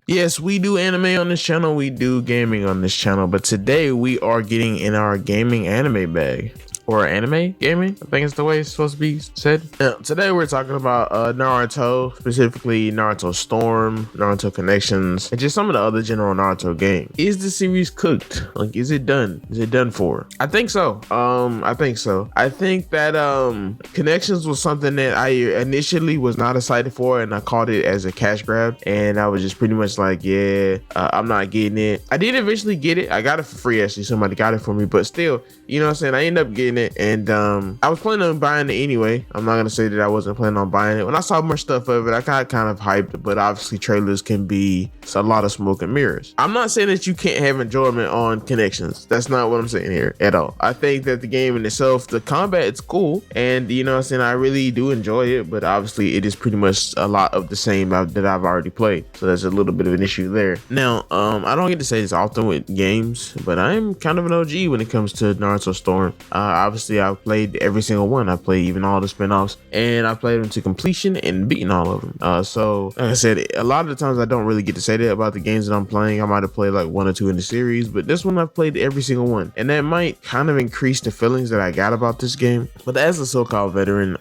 Yes, we do anime on this channel, we do gaming on this channel, but today we are getting in our gaming anime bag. Or anime gaming, I think it's the way it's supposed to be said. Now, today we're talking about Naruto, specifically Naruto Storm, Naruto Connections, and just some of the other general Naruto games. Is the series cooked? Like, is it done? Is it done for? I think so. I think so. I think that Connections was something that I initially was not excited for, and I called it as a cash grab, and I was just pretty much like, yeah, I'm not getting it. I did eventually get it. I got it for free, actually. Somebody got it for me, but still, you know what I'm saying? I ended up getting it, and I was planning on buying it anyway. I'm not gonna say that I wasn't planning on buying it. When I saw more stuff of it, I got kind of hyped, but obviously trailers can be a lot of smoke and mirrors. I'm not saying that you can't have enjoyment on Connections. That's not what I'm saying here at all. I think that the game in itself, the combat, it's cool, and you know what I'm saying, I really do enjoy it, but obviously it is pretty much a lot of the same that I've already played, so there's a little bit of an issue there. Now I don't get to say this often with games, but I'm kind of an OG when it comes to Naruto Storm. Obviously I've played every single one. I played even all the spin-offs, and I played them to completion and beaten all of them. So like I said, a lot of the times I don't really get to say that about the games that I'm playing. I might have played like one or two in the series, but this one I've played every single one, and that might kind of increase the feelings that I got about this game. But as a so-called veteran,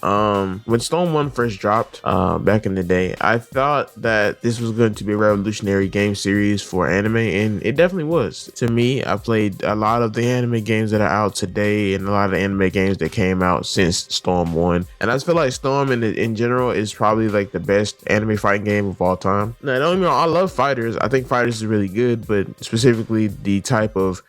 when Storm 1 first dropped back in the day, I thought that this was going to be a revolutionary game series for anime, and it definitely was. To me, I played a lot of the anime games that are out today and a lot of the anime games that came out since Storm 1, and I just feel like Storm in general is probably like the best anime fighting game of all time. Now, don't get me wrong, I love Fighters. I think Fighters is really good, but specifically the type of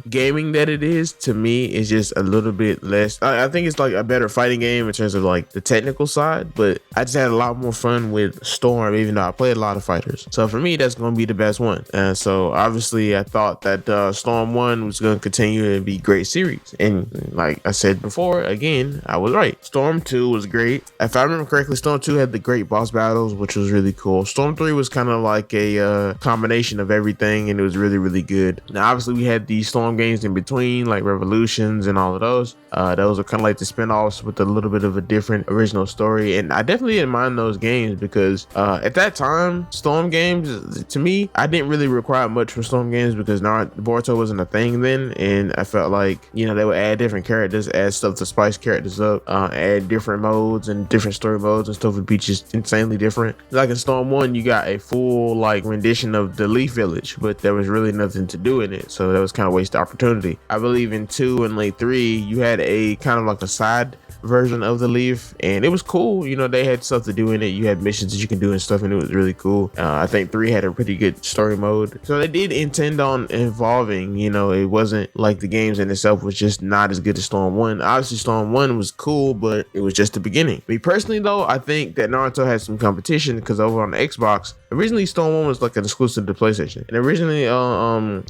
gaming that it is, to me, is just a little bit less. I think it's like a better fighting game in terms of like the technical side, but I just had a lot more fun with Storm, even though I played a lot of Fighters. So for me, that's going to be the best one. And so obviously I thought that Storm 1 was going to continue to be a great series, and like I said before, again, I was right. Storm 2 was great. If I remember correctly, Storm 2 had the great boss battles, which was really cool. Storm 3 was kind of like a combination of everything, and it was really, really good. Now, obviously, we had the Storm games in between, like Revolutions and all of those. Those are kind of like the spin-offs with a little bit of a different original story, and I definitely didn't mind those games because at that time, Storm games, to me, I didn't really require much from Storm games because Boruto wasn't a thing then, and I felt like, you know, they would add different characters, add stuff to spice characters up, add different modes and different story modes and stuff would be just insanely different. Like in Storm 1, you got a full like rendition of the Leaf Village, but there was really nothing to do in it, so that was kind of wasted opportunity. I believe in 2 and like 3, you had a kind of like a side version of the Leaf, and it was cool. You know, they had stuff to do in it. You had missions that you can do and stuff, and it was really cool. I think 3 had a pretty good story mode, so they did intend on evolving. You know, it wasn't like the games in itself was just not as good as Storm 1. Obviously Storm 1 was cool, but it was just the beginning. Me personally though, I think that Naruto had some competition because over on the Xbox, originally Storm 1 was like an exclusive to PlayStation, and originally on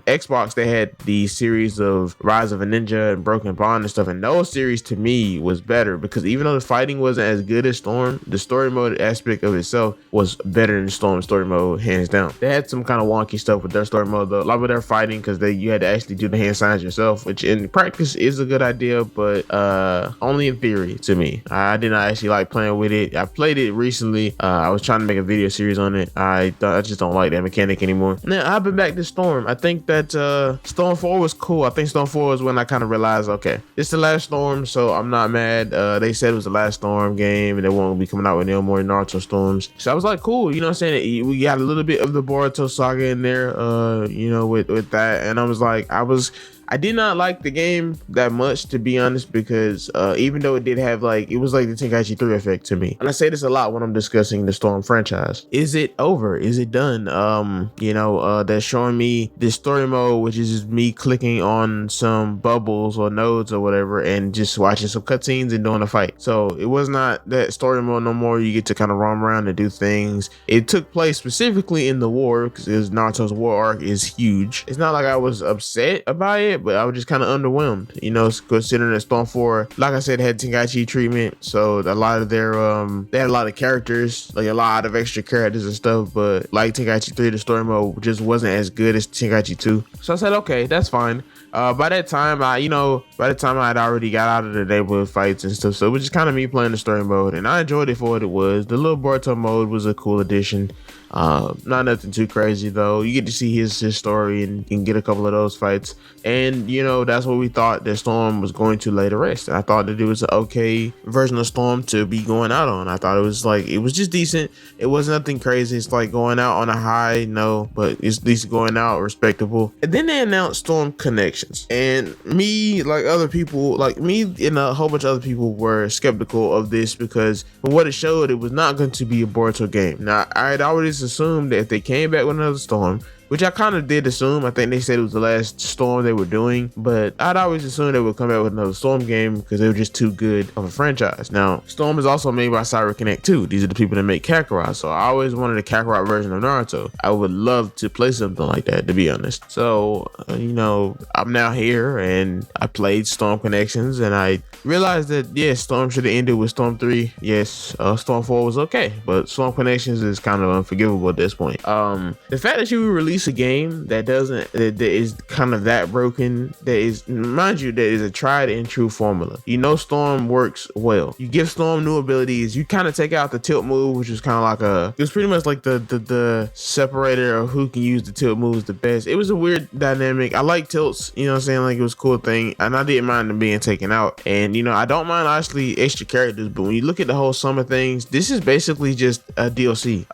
Xbox they had the series of Rise of a Ninja and Broken Bond and stuff, and those series to me was better because even though the fighting wasn't as good as Storm, the story mode aspect of itself was better than Storm story mode, hands down. They had some kind of wonky stuff with their story mode though, like with their fighting, because you had to actually do the hand signs yourself, which in practice is a good idea, but only in theory to me. I did not actually like playing with it. I played it recently. I was trying to make a video series on it. I just don't like that mechanic anymore. Now I've been back to Storm. I think that Storm 4 was cool. I think Storm 4 was when I kind of realized, okay, it's the last Storm, so I'm not mad. They said it was the last Storm game and they won't be coming out with no more Naruto Storms, so I was like, cool, you know what I'm saying? We got a little bit of the Boruto saga in there, you know, with that, and I was like, I did not like the game that much, to be honest, because even though it did have like, it was like the Tenkaichi 3 effect to me. And I say this a lot when I'm discussing the Storm franchise. Is it over? Is it done? You know, they're showing me this story mode, which is just me clicking on some bubbles or nodes or whatever and just watching some cutscenes and doing a fight. So it was not that story mode no more. You get to kind of roam around and do things. It took place specifically in the war, because Naruto's war arc is huge. It's not like I was upset about it, but I was just kind of underwhelmed, you know, considering that Storm 4, like I said, had Tenkaichi treatment, so a lot of their they had a lot of characters, like a lot of extra characters and stuff, but like Tenkaichi 3, the story mode just wasn't as good as Tenkaichi 2. So I said, okay, that's fine. By that time, I had already got out of the neighborhood fights and stuff, so it was just kind of me playing the story mode, and I enjoyed it for what it was. The little Boruto mode was a cool addition. Not nothing too crazy though. You get to see his story and get a couple of those fights, and that's what we thought that Storm was going to lay to rest. I thought that it was an okay version of Storm to be going out on. I thought it was just decent. It wasn't nothing crazy. It's like going out on a high, no, but it's at least going out respectable. And then they announced Storm Connections, and me, like other people, like me and a whole bunch of other people, were skeptical of this because from what it showed, it was not going to be a Boruto game. Now, I had already assumed that if they came back with another Storm, which I kind of did assume, I think they said it was the last Storm they were doing, but I'd always assumed they would come out with another Storm game because they were just too good of a franchise. Now, Storm is also made by CyberConnect too. These are the people that make Kakarot, so I always wanted a Kakarot version of Naruto. I would love to play something like that, to be honest. So, I'm now here, and I played Storm Connections, and I realized that, yes, Storm should have ended with Storm 3. Yes, Storm 4 was okay, but Storm Connections is kind of unforgivable at this point. The fact that you release a game that is kind of that broken, that is, mind you, that is a tried and true formula. Storm works well. You give Storm new abilities. You kind of take out the tilt move, which was kind of like it was pretty much like the separator of who can use the tilt moves the best. It was a weird dynamic. I like tilts, like it was a cool thing, and I didn't mind them being taken out. And I don't mind actually extra characters, but when you look at the whole sum of things, this is basically just a DLC.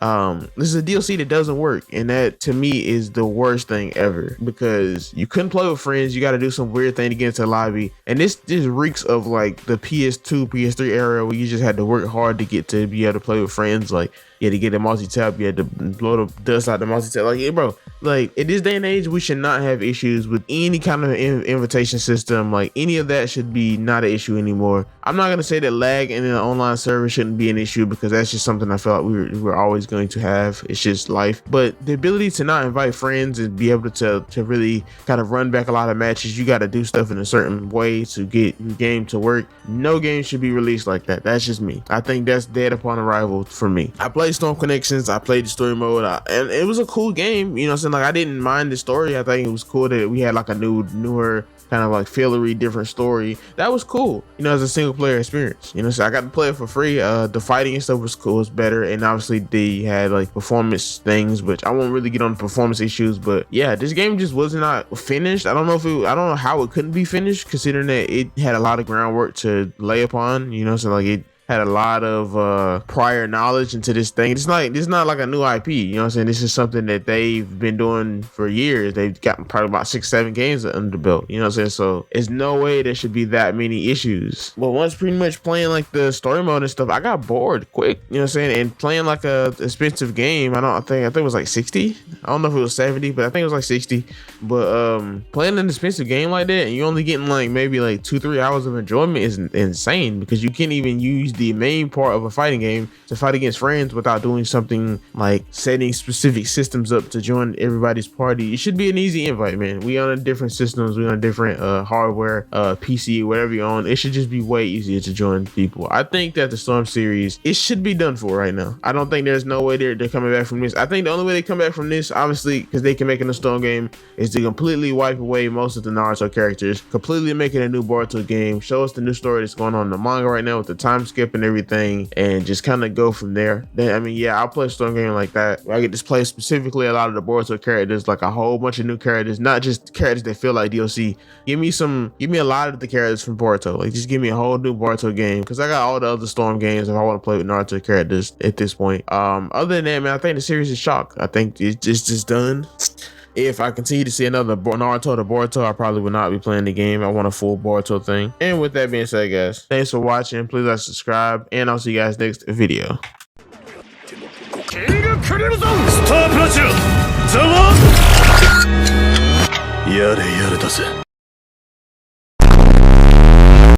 This is a DLC that doesn't work, and that to me is the worst thing ever, because you couldn't play with friends. You got to do some weird thing to get into the lobby, and this just reeks of like the PS2 PS3 era where you just had to work hard to get to be able to play with friends. Like, you had to get the multi-tap, you had to blow the dust out the multi-tap. Like, bro, like in this day and age, we should not have issues with any kind of invitation system. Like, any of that should be not an issue anymore. I'm not gonna say that lag in an online server shouldn't be an issue, because that's just something I feel like we're always going to have. It's just life. But the ability to not invite friends and be able to really kind of run back a lot of matches, you got to do stuff in a certain way to get your game to work. No game should be released like that. That's just me. I think that's dead upon arrival for me. I played Storm Connections. I played the story mode, and it was a cool game. Like, I didn't mind the story. I think it was cool that we had like a newer kind of like fillery different story. That was cool, as a single player experience. So I got to play it for free. The fighting and stuff was cool, it was better, and obviously they had like performance things, which I won't really get on the performance issues. But yeah, this game just was not finished. I don't know how it couldn't be finished, considering that it had a lot of groundwork to lay upon. So like it had a lot of prior knowledge into this thing. It's not like a new IP, This is something that they've been doing for years. They've got probably about 6-7 games under the belt, So there's no way there should be that many issues. But once pretty much playing like the story mode and stuff, I got bored quick, and playing like a expensive game, I think it was like 60. I don't know if it was 70, but I think it was like 60. But playing an expensive game like that, and you're only getting like maybe like 2-3 hours of enjoyment is insane, because you can't even use the main part of a fighting game to fight against friends without doing something like setting specific systems up to join everybody's party. It should be an easy invite, man. We on a different systems, we on a different hardware, PC, whatever you're on. It should just be way easier to join people. I think that the Storm series, it should be done for right now. I don't think there's no way they're coming back from this. I think the only way they come back from this, obviously, because they can make it a Storm game, is to completely wipe away most of the Naruto characters, completely make it a new Boruto game, show us the new story that's going on in the manga right now with the time skip and everything, and just kind of go from there. Then I'll play a Storm game like that, where I get to play specifically a lot of the Boruto characters, like a whole bunch of new characters, not just characters that feel like DLC. Give me a lot of the characters from Boruto. Like, just give me a whole new Boruto game, because I got all the other Storm games if I want to play with Naruto characters at this point. Other than that, man, I think the series is shocked. I think it's just done. If I continue to see another Naruto to Boruto, I probably will not be playing the game. I want a full Boruto thing. And with that being said, guys, thanks for watching. Please like, subscribe, and I'll see you guys next video. やれやれだぜ。